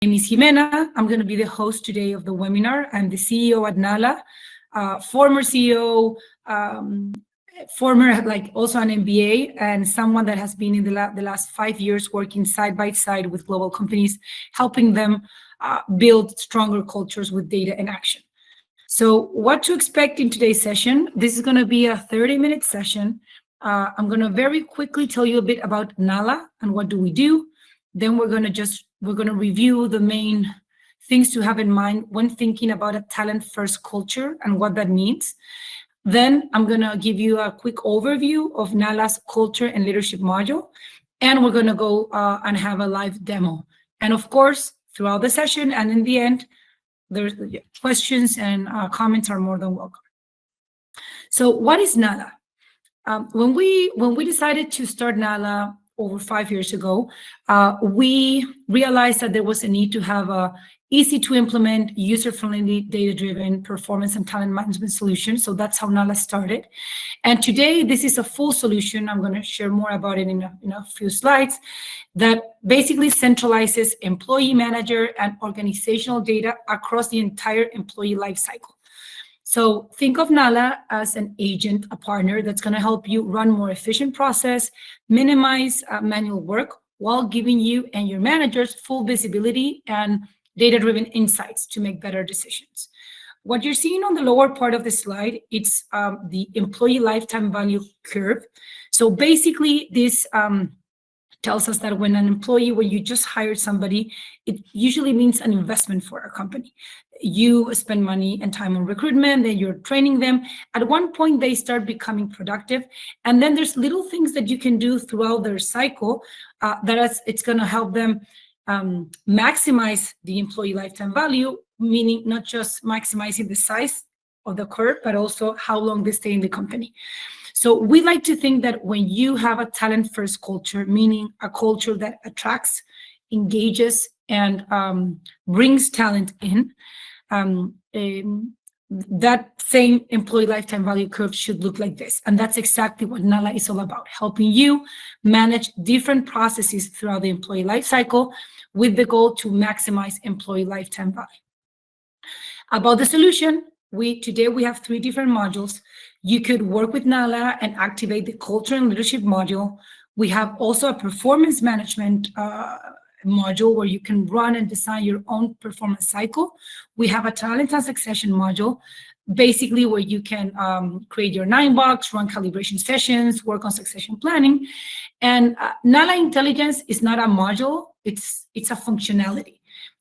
My name is Jimena. I'm going to be the host today of the webinar. I'm the CEO at NALA, former CEO, former also an MBA, and someone that has been in the last 5 years working side by side with global companies, helping them build stronger cultures with data and action. So what to expect in today's session? This is going to be a 30-minute session. I'm going to very quickly tell you a bit about NALA and what do we do. Then we're going to review the main things to have in mind when thinking about a talent-first culture and what that means. Then I'm going to give you a quick overview of NALA's culture and leadership module, and we're going to go and have a live demo. And of course, throughout the session and in the end, there's questions and comments are more than welcome. So what is NALA? When we decided to start NALA over 5 years ago, we realized that there was a need to have a easy to implement, user-friendly, data-driven performance and talent management solution. So that's how NALA started. And today, this is a full solution. I'm going to share more about it in a few slides that basically centralizes employee, manager, and organizational data across the entire employee lifecycle. So think of NALA as an agent, a partner that's going to help you run more efficient process, minimize manual work, while giving you and your managers full visibility and data-driven insights to make better decisions. What you're seeing on the lower part of the slide, it's the employee lifetime value curve. So basically, this tells us that when you just hire somebody, it usually means an investment for a company. You spend money and time on recruitment, then you're training them. At one point, they start becoming productive. And then there's little things that you can do throughout their cycle it's going to help them maximize the employee lifetime value, meaning not just maximizing the size of the curve, but also how long they stay in the company. So we like to think that when you have a talent-first culture, meaning a culture that attracts, engages, and brings talent in, that same employee lifetime value curve should look like this. And that's exactly what NALA is all about, helping you manage different processes throughout the employee lifecycle with the goal to maximize employee lifetime value. About the solution, today we have 3 different modules. You could work with NALA and activate the culture and leadership module. We have also a performance management module where you can run and design your own performance cycle. We have a talent and succession module, basically where you can create your 9-box, run calibration sessions, work on succession planning. And NALA Intelligence is not a module, it's a functionality.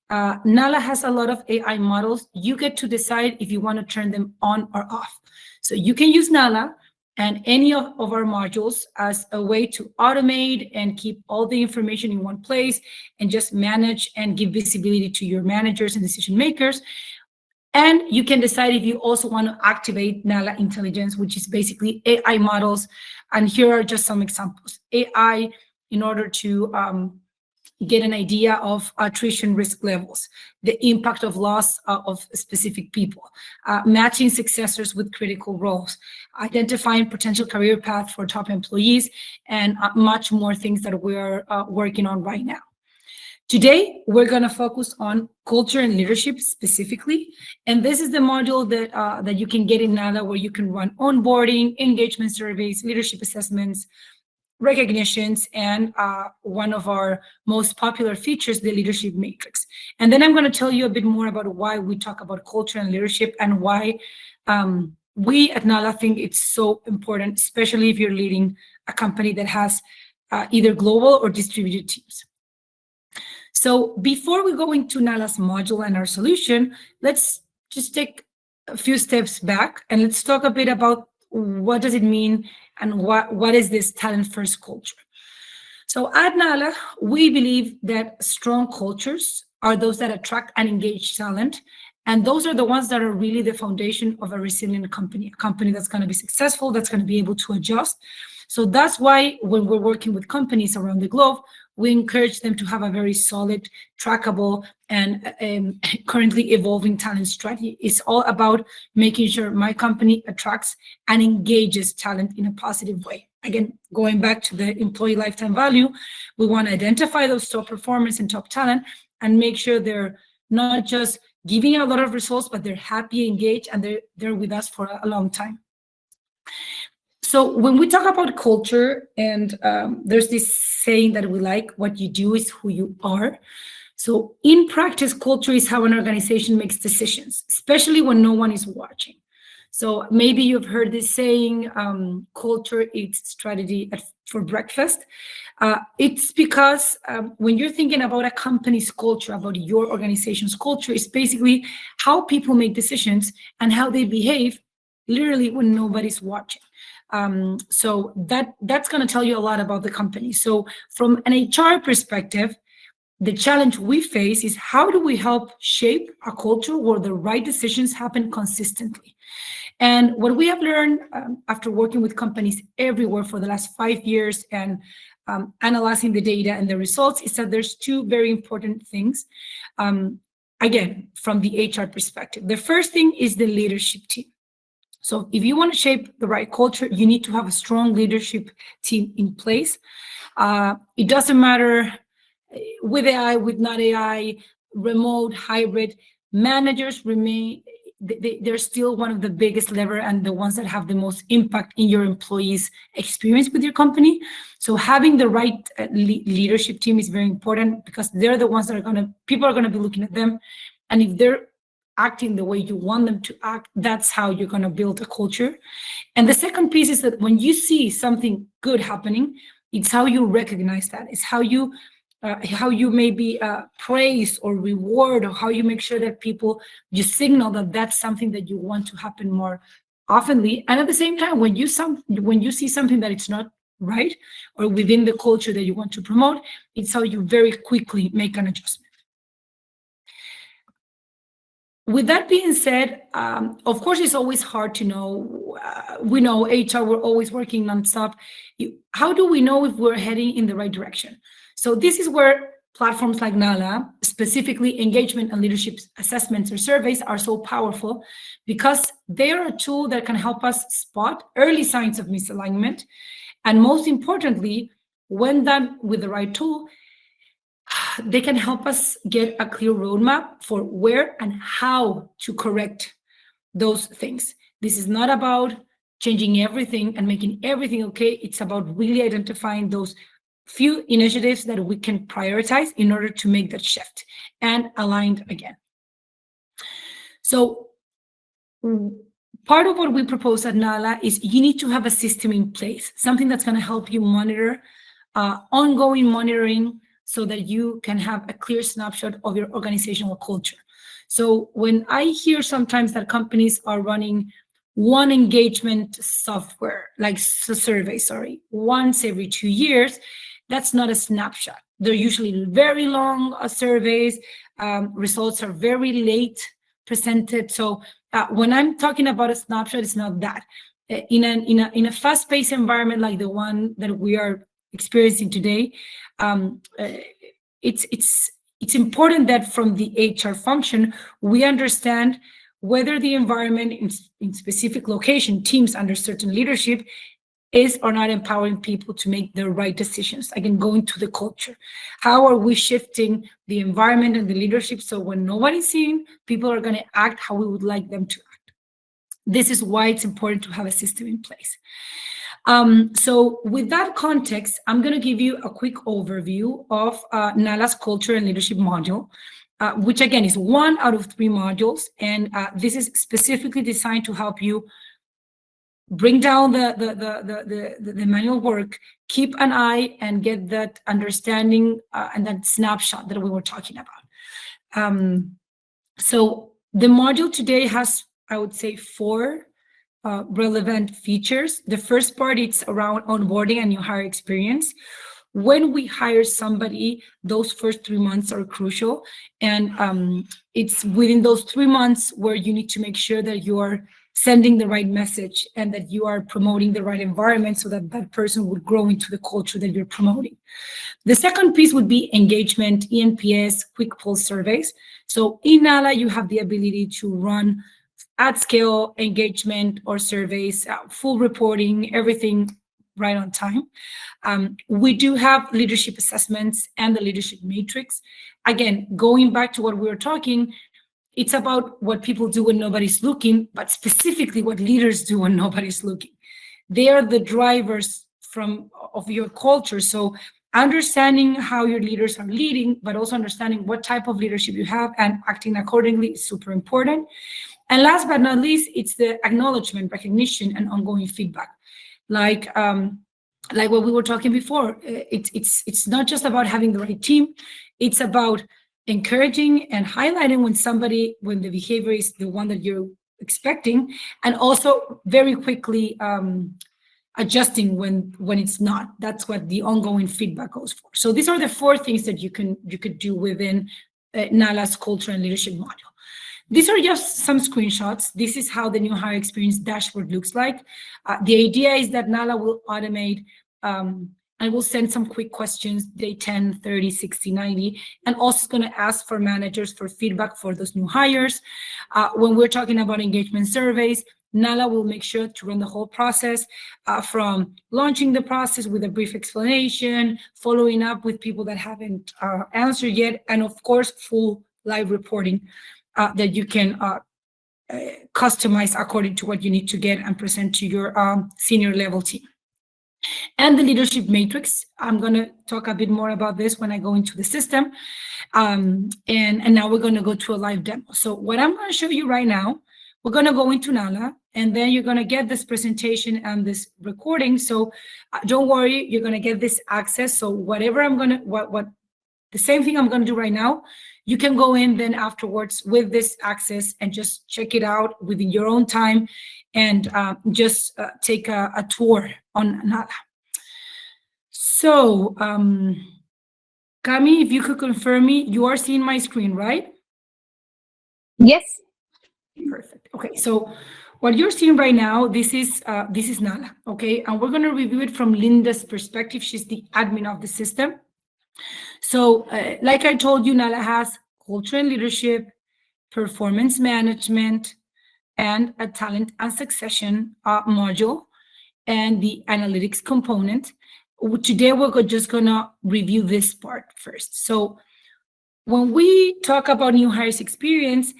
NALA has a lot of AI models. You get to decide if you want to turn them on or off. So you can use NALA and any of our modules as a way to automate and keep all the information in one place and just manage and give visibility to your managers and decision makers. And you can decide if you also want to activate NALA Intelligence, which is basically AI models. And here are just some examples. AI in order to get an idea of attrition risk levels, the impact of loss of specific people, matching successors with critical roles, identifying potential career path for top employees, and much more things that we're working on right now. Today, we're going to focus on culture and leadership specifically. And this is the module that you can get in NALA, where you can run onboarding, engagement surveys, leadership assessments, recognitions, and one of our most popular features, the leadership matrix. And then I'm going to tell you a bit more about why we talk about culture and leadership and why we at NALA think it's so important, especially if you're leading a company that has either global or distributed teams. So before we go into NALA's module and our solution, let's just take a few steps back and let's talk a bit about what does it mean and what is this talent-first culture. So at NALA, we believe that strong cultures are those that attract and engage talent. And those are the ones that are really the foundation of a resilient company, a company that's going to be successful, that's going to be able to adjust. So that's why when we're working with companies around the globe, we encourage them to have a very solid, trackable, and currently evolving talent strategy. It's all about making sure my company attracts and engages talent in a positive way. Again, going back to the employee lifetime value, we want to identify those top performers and top talent and make sure they're not just giving a lot of results, but they're happy, engaged, and they're with us for a long time. So when we talk about culture, and there's this saying that we like, what you do is who you are. So in practice, culture is how an organization makes decisions, especially when no one is watching. So maybe you've heard this saying, culture eats strategy for breakfast. It's because when you're thinking about a company's culture, about your organization's culture, it's basically how people make decisions and how they behave literally when nobody's watching. So that's going to tell you a lot about the company. So from an HR perspective, the challenge we face is how do we help shape a culture where the right decisions happen consistently? And what we have learned after working with companies everywhere for the last 5 years and analyzing the data and the results is that there's two very important things. Again, from the HR perspective, the first thing is the leadership team. So if you want to shape the right culture, you need to have a strong leadership team in place. It doesn't matter with AI, with not AI, remote, hybrid, managers remain, they're still one of the biggest lever and the ones that have the most impact in your employees' experience with your company. So having the right leadership team is very important because they're the ones that people are gonna be looking at them. And if they're acting the way you want them to act, that's how you're gonna build a culture. And the second piece is that when you see something good happening, it's how you recognize that. It's how you maybe praise or reward, or how you make sure that you signal that that's something that you want to happen more oftenly. And at the same time, when you see something that it's not right or within the culture that you want to promote, it's how you very quickly make an adjustment. With that being said, of course, it's always hard to know. We know HR, we're always working nonstop. How do we know if we're heading in the right direction? So this is where platforms like NALA, specifically engagement and leadership assessments or surveys, are so powerful because they are a tool that can help us spot early signs of misalignment. And most importantly, when done with the right tool, they can help us get a clear roadmap for where and how to correct those things. This is not about changing everything and making everything okay. It's about really identifying those few initiatives that we can prioritize in order to make that shift and aligned again. So part of what we propose at NALA is you need to have a system in place, something that's going to help you monitor, ongoing monitoring, so that you can have a clear snapshot of your organizational culture. So when I hear sometimes that companies are running one engagement software, like survey, once every 2 years, that's not a snapshot. They're usually very long surveys. Results are very late presented. So when I'm talking about a snapshot, it's not that. In a fast-paced environment like the one that we are experiencing today, it's important that from the HR function, we understand whether the environment in specific location, teams under certain leadership, is or not empowering people to make the right decisions. Again, going to the culture. How are we shifting the environment and the leadership so when nobody's seeing, people are going to act how we would like them to act? This is why it's important to have a system in place. So with that context, I'm going to give you a quick overview of NALA's culture and leadership module, which again is 1 out of 3 modules. And this is specifically designed to help you bring down the manual work, keep an eye, and get that understanding and that snapshot that we were talking about. So the module today has, I would say, 4 relevant features. The first part, it's around onboarding and new hire experience. When we hire somebody, those first 3 months are crucial. And it's within those 3 months where you need to make sure that you are sending the right message and that you are promoting the right environment so that that person would grow into the culture that you're promoting. The second piece would be engagement, ENPS, quick pulse surveys. So in NALA, you have the ability to run at scale engagement or surveys, full reporting, everything right on time. We do have leadership assessments and the leadership matrix. Again, going back to what we were talking, it's about what people do when nobody's looking, but specifically what leaders do when nobody's looking. They are the drivers of your culture. So understanding how your leaders are leading, but also understanding what type of leadership you have and acting accordingly is super important. And last but not least, it's the acknowledgement, recognition, and ongoing feedback. Like what we were talking before, it's not just about having the right team. It's about encouraging and highlighting when the behavior is the one that you're expecting, and also very quickly adjusting when it's not. That's what the ongoing feedback goes for. So these are the 4 things that you could do within NALA's culture and leadership module. These are just some screenshots. This is how the new hire experience dashboard looks like. The idea is that NALA will automate and will send some quick questions, day 10, 30, 60, 90, and also going to ask for managers for feedback for those new hires. When we're talking about engagement surveys, NALA will make sure to run the whole process from launching the process with a brief explanation, following up with people that haven't answered yet, and of course, full live reporting that you can customize according to what you need to get and present to your senior level team. And the leadership matrix, I'm going to talk a bit more about this when I go into the system. And now we're going to go to a live demo. So what I'm going to show you right now, we're going to go into NALA, and then you're going to get this presentation and this recording. So don't worry, you're going to get this access. So whatever the same thing I'm going to do right now, you can go in then afterwards with this access and just check it out within your own time and just take a tour on NALA. So, Cami, if you could confirm me, you are seeing my screen, right? Yes. Perfect. Okay, so what you're seeing right now, this is NALA, okay? And we're going to review it from Linda's perspective. She's the admin of the system. So like I told you, NALA has culture and leadership, performance management, and a talent and succession module, and the analytics component. Today, we're just going to review this part first. So when we talk about new hires experience,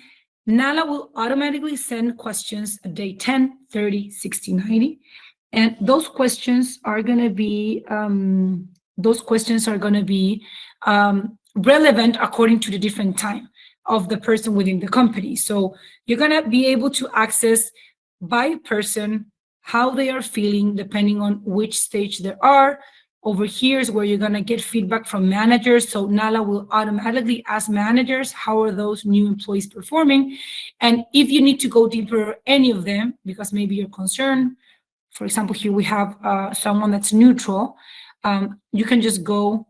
NALA will automatically send questions at day 10, 30, 60, 90. And those questions are going to be relevant according to the different time of the person within the company. So you're going to be able to access by person how they are feeling depending on which stage they are. Over here is where you're going to get feedback from managers. So NALA will automatically ask managers, how are those new employees performing? And if you need to go deeper, any of them, because maybe you're concerned, for example, here we have someone that's neutral, you can just go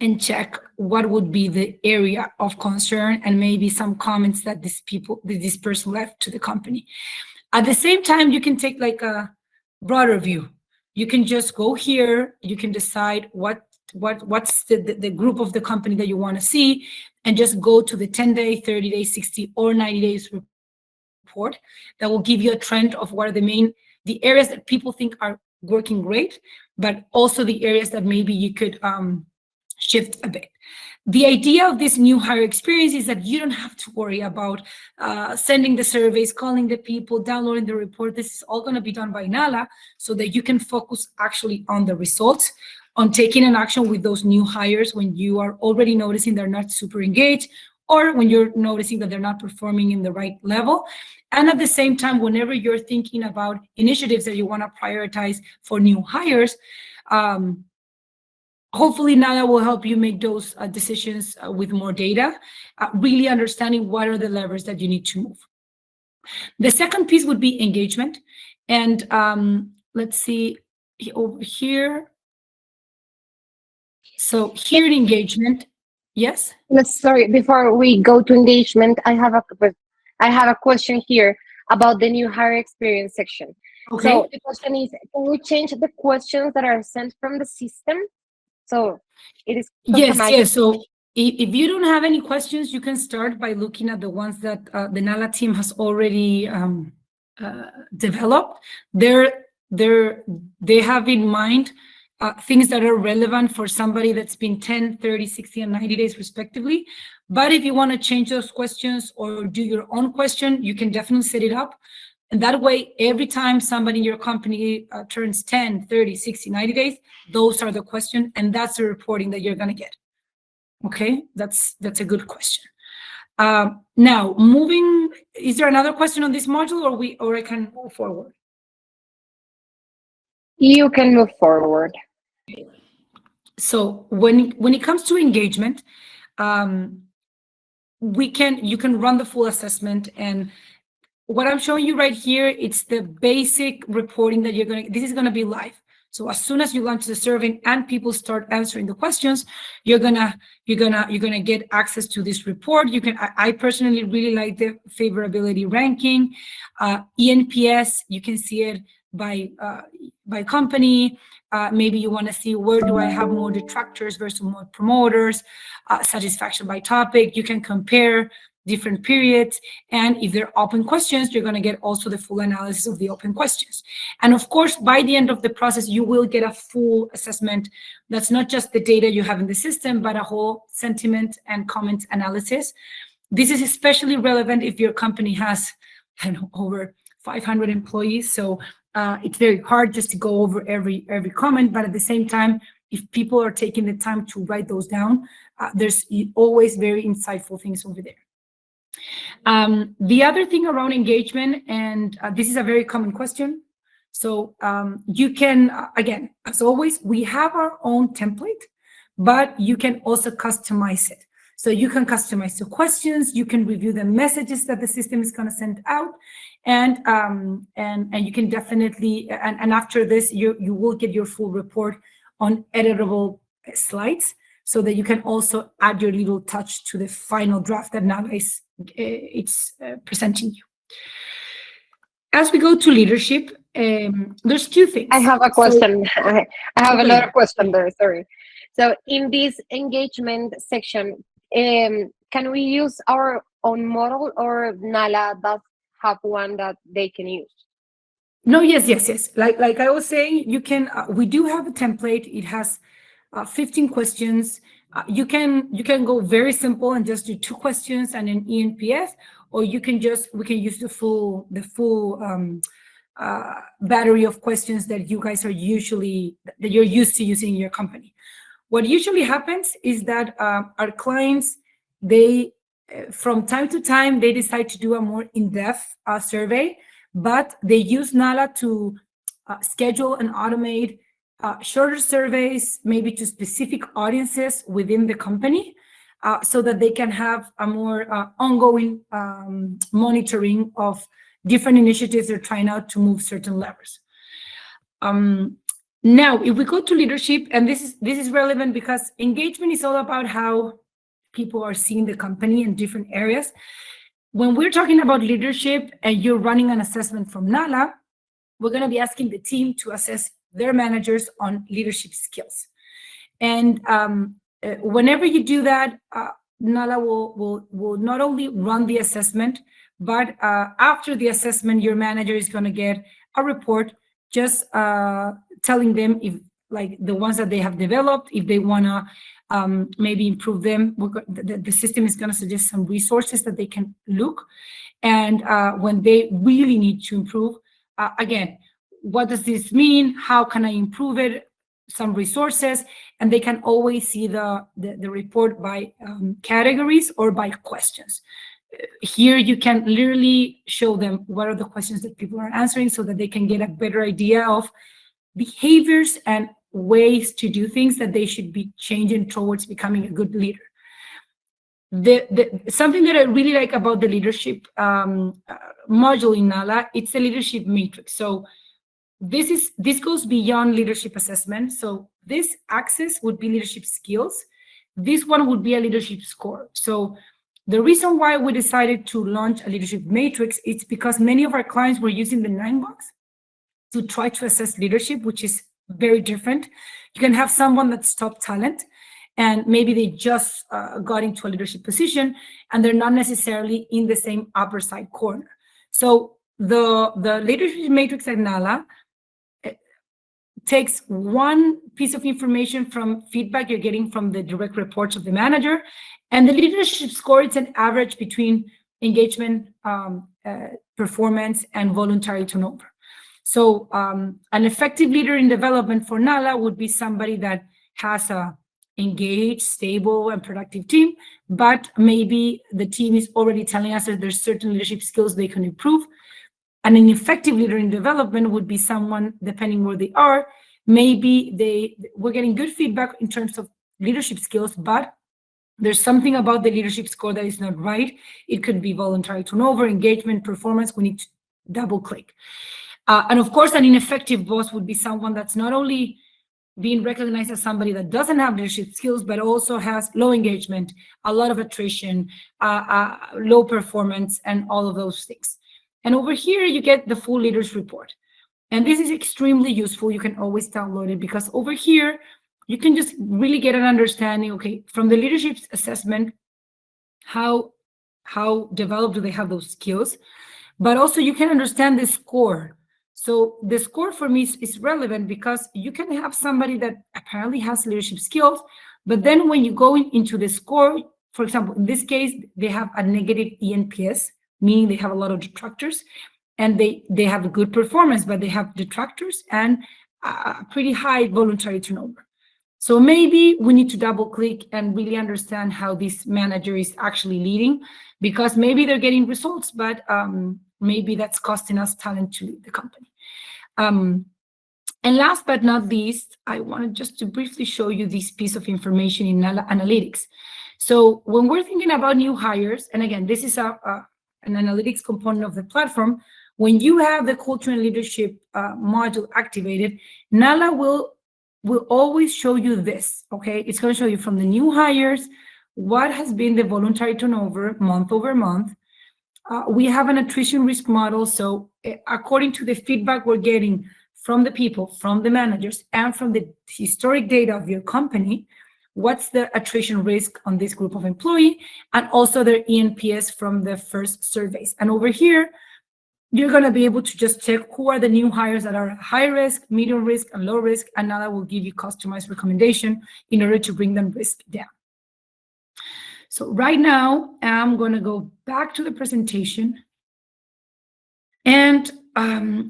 and check what would be the area of concern and maybe some comments that this person left to the company. At the same time, you can take like a broader view. You can just go here, you can decide what's the group of the company that you want to see, and just go to the 10-day, 30-day, 60 or 90 days report that will give you a trend of what are the areas that people think are working great, but also the areas that maybe you could shift a bit. The idea of this new hire experience is that you don't have to worry about sending the surveys, calling the people, downloading the report. This is all going to be done by NALA so that you can focus actually on the results, on taking an action with those new hires when you are already noticing they're not super engaged, or when you're noticing that they're not performing in the right level. And at the same time, whenever you're thinking about initiatives that you want to prioritize for new hires, hopefully NALA will help you make those decisions with more data, really understanding what are the levers that you need to move. The second piece would be engagement. And let's see over here. So here in engagement, yes? Sorry, before we go to engagement, I have a question here about the new hire experience section. Okay. So the question is, can we change the questions that are sent from the system? So it is customized. Yes. So if you don't have any questions, you can start by looking at the ones that the NALA team has already developed. They're they have in mind things that are relevant for somebody that's been 10, 30, 60, and 90 days respectively. But if you want to change those questions or do your own question, you can definitely set it up. And that way, every time somebody in your company turns 10, 30, 60, 90 days, those are the questions, and that's the reporting that you're going to get. Okay, that's a good question. Now, is there another question on this module, or I can move forward? You can move forward. So when it comes to engagement, you can run the full assessment, and what I'm showing you right here, it's the basic reporting that this is gonna be live. So as soon as you launch the survey and people start answering the questions, you're gonna get access to this report. I personally really like the favorability ranking, ENPS. You can see it by company. Maybe you want to see where do I have more detractors versus more promoters, satisfaction by topic. You can compare different periods, and if they're open questions, you're going to get also the full analysis of the open questions. And of course, by the end of the process, you will get a full assessment that's not just the data you have in the system, but a whole sentiment and comment analysis. This is especially relevant if your company has, I don't know, over 500 employees. So it's very hard just to go over every comment, but at the same time, if people are taking the time to write those down, there's always very insightful things over there. The other thing around engagement, and this is a very common question. So you can, again, as always, we have our own template, but you can also customize it. So you can customize the questions, you can review the messages that the system is going to send out, and you can definitely, and after this, you will get your full report on editable slides, so that you can also add your little touch to the final draft that now it's presenting you. As we go to leadership, there's two things. I have a question. So, I have okay. another question there, sorry. So in this engagement section, can we use our own model, or NALA does have one that they can use? No, yes. Like I was saying, you can. We do have a template. It has 15 questions. You can go very simple and just do 2 questions and an ENPS, or we can use the full battery of questions that you're used to using in your company. What usually happens is that our clients, from time to time, they decide to do a more in-depth survey, but they use NALA to schedule and automate shorter surveys, maybe to specific audiences within the company, so that they can have a more ongoing monitoring of different initiatives they're trying out to move certain levers. Now, if we go to leadership, and this is relevant because engagement is all about how people are seeing the company in different areas. When we're talking about leadership and you're running an assessment from NALA, we're going to be asking the team to assess their managers on leadership skills. And whenever you do that, NALA will not only run the assessment, but after the assessment, your manager is going to get a report just telling them if, like, the ones that they have developed, if they want to maybe improve them. The system is going to suggest some resources that they can look. And when they really need to improve, again, what does this mean? How can I improve it? Some resources, and they can always see the report by categories or by questions. Here you can literally show them what are the questions that people are answering, so that they can get a better idea of behaviors and ways to do things that they should be changing towards becoming a good leader. Something that I really like about the leadership module in NALA, it's the leadership matrix. So this goes beyond leadership assessment. So this axis would be leadership skills. This one would be a leadership score. So the reason why we decided to launch a leadership matrix, it's because many of our clients were using the 9-box to try to assess leadership, which is very different. You can have someone that's top talent, and maybe they just got into a leadership position, and they're not necessarily in the same upper side corner. So the leadership matrix at NALA takes one piece of information from feedback you're getting from the direct reports of the manager, and the leadership score, it's an average between engagement, performance, and voluntary turnover. So an effective leader in development for NALA would be somebody that has a engaged, stable, and productive team, but maybe the team is already telling us that there's certain leadership skills they can improve. And an effective leader in development would be someone, depending where they are, maybe we're getting good feedback in terms of leadership skills, but there's something about the leadership score that is not right. It could be voluntary turnover, engagement, performance. We need to double click. And of course, an ineffective boss would be someone that's not only being recognized as somebody that doesn't have leadership skills, but also has low engagement, a lot of attrition, low performance, and all of those things. And over here, you get the full leaders report. And this is extremely useful. You can always download it, because over here, you can just really get an understanding, okay, from the leadership assessment, how developed do they have those skills? But also you can understand the score. So the score for me is relevant, because you can have somebody that apparently has leadership skills, but then when you go into the score, for example, in this case, they have a negative ENPS, meaning they have a lot of detractors, and they have a good performance, but they have detractors and a pretty high voluntary turnover. So maybe we need to double click and really understand how this manager is actually leading, because maybe they're getting results, but maybe that's costing us talent to lead the company. And last but not least, I wanted just to briefly show you this piece of information in analytics. So when we're thinking about new hires, and again, this is an analytics component of the platform, when you have the culture and leadership module activated, NALA will always show you this, okay? It's going to show you from the new hires, what has been the voluntary turnover month over month. We have an attrition risk model. So according to the feedback we're getting from the people, from the managers, and from the historic data of your company, what's the attrition risk on this group of employee, and also their ENPS from the first surveys. And over here, you're going to be able to just check who are the new hires that are high risk, medium risk, and low risk, and now that will give you customized recommendation in order to bring them risk down. So right now, I'm going to go back to the presentation. And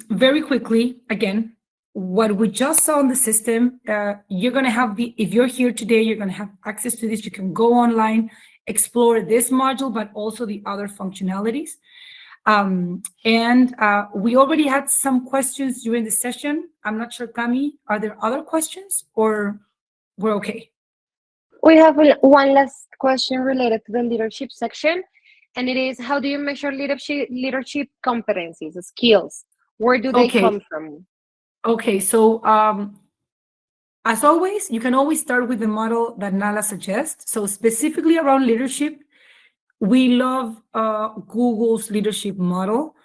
very quickly, again, what we just saw in the system, you're going to have if you're here today, you're going to have access to this. You can go online, explore this module, but also the other functionalities. We already had some questions during the session. I'm not sure, Cami, are there other questions, or we're okay? We have one last question related to the leadership section, and it is, how do you measure leadership competencies, skills? Where do they come from? Okay, so as always, you can always start with the model that NALA suggests. So specifically around leadership, we love Google's leadership model.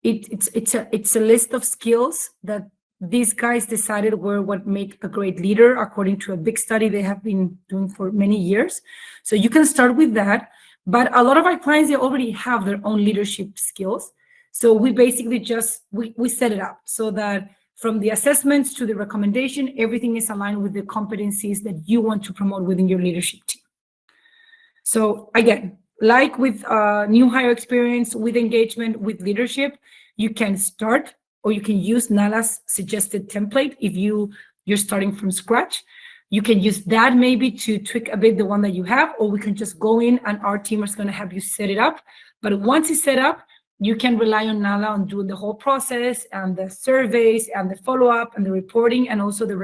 It's a list of skills that these guys decided were what make a great leader, according to a big study they have been doing for many years. So you can start with that. But a lot of our clients, they already have their own leadership skills. So we basically just, we set it up so that from the assessments to the recommendation, everything is aligned with the competencies that you want to promote within your leadership team. So again, like with new hire experience, with engagement, with leadership, you can start, or you can use NALA's suggested template if you're starting from scratch. You can use that maybe to tweak a bit the one that you have, or we can just go in and our team is going to have you set it up. But once it's set up, you can rely on NALA on doing the whole process and the surveys and the follow-up and the reporting, and also the